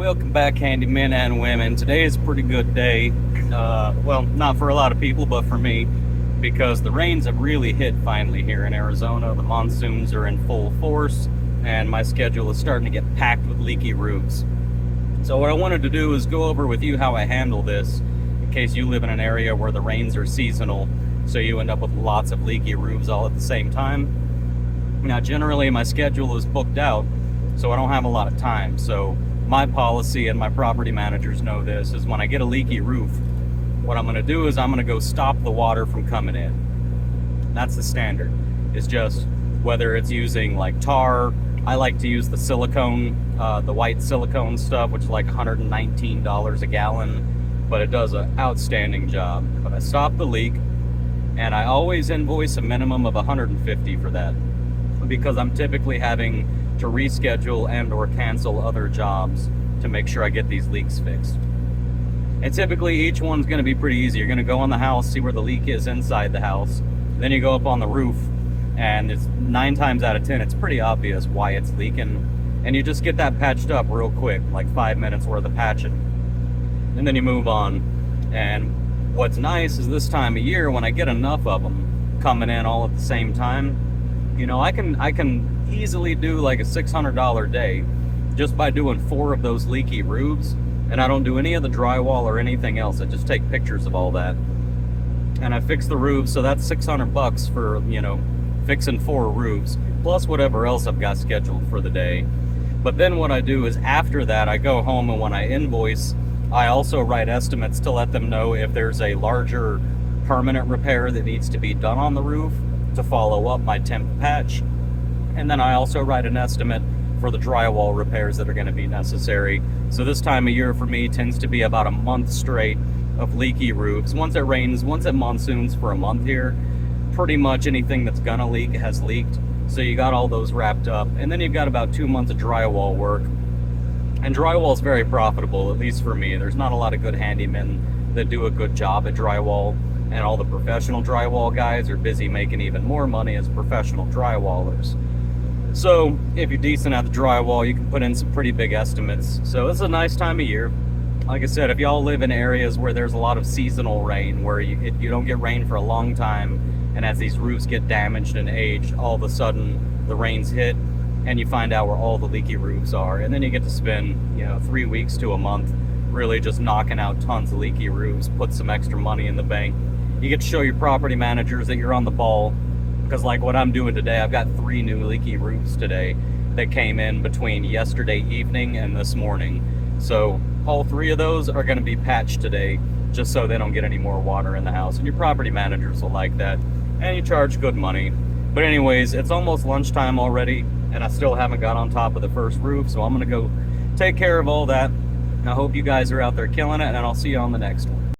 Welcome back, handymen and women. Today is a pretty good day. Well, not for a lot of people, but for me, because the rains have really hit finally here in Arizona. The monsoons are in full force, and my schedule is starting to get packed with leaky roofs. So what I wanted to do is go over with you how I handle this, in case you live in an area where the rains are seasonal, so you end up with lots of leaky roofs all at the same time. Now, generally, my schedule is booked out, so I don't have a lot of time. So my policy, and my property managers know this, is when I get a leaky roof, what I'm going to do is I'm going to go stop the water from coming in. That's the standard. It's just whether it's using like tar. I like to use the silicone, the white silicone stuff, which is like $119 a gallon, but it does an outstanding job. But I stop the leak, and I always invoice a minimum of $150 for that, because I'm typically having to reschedule and or cancel other jobs to make sure I get these leaks fixed. And typically each one's going to be pretty easy. You're going to go on the house, see where the leak is inside the house, then you go up on the roof, and it's 9 times out of 10 it's pretty obvious why it's leaking, and you just get that patched up real quick, like 5 minutes worth of patching, and then you move on. And what's nice is this time of year, when I get enough of them coming in all at the same time, you know, I can easily do like a $600 day just by doing 4 of those leaky roofs, and I don't do any of the drywall or anything else. I just take pictures of all that and I fix the roofs. So that's $600 for, you know, fixing 4 roofs plus whatever else I've got scheduled for the day. But then what I do is after that, I go home, and when I invoice, I also write estimates to let them know if there's a larger permanent repair that needs to be done on the roof to follow up my temp patch. And then I also write an estimate for the drywall repairs that are going to be necessary. So this time of year for me tends to be about a month straight of leaky roofs. Once it rains, once it monsoons for a month here, pretty much anything that's gonna leak has leaked. So you got all those wrapped up, and then you've got about 2 months of drywall work. And drywall is very profitable, at least for me. There's not a lot of good handymen that do a good job at drywall, and all the professional drywall guys are busy making even more money as professional drywallers. So if you're decent at the drywall, you can put in some pretty big estimates. So it's a nice time of year. Like I said, if y'all live in areas where there's a lot of seasonal rain, where you don't get rain for a long time, and as these roofs get damaged and aged, all of a sudden the rains hit and you find out where all the leaky roofs are, and then you get to spend, you know, 3 weeks to a month really just knocking out tons of leaky roofs, put some extra money in the bank. You get to show your property managers that you're on the ball. Because like what I'm doing today, I've got 3 new leaky roofs today that came in between yesterday evening and this morning. So all 3 of those are going to be patched today, just so they don't get any more water in the house. And your property managers will like that, and you charge good money. But anyways, it's almost lunchtime already, and I still haven't got on top of the first roof, so I'm going to go take care of all that. I hope you guys are out there killing it, and I'll see you on the next one.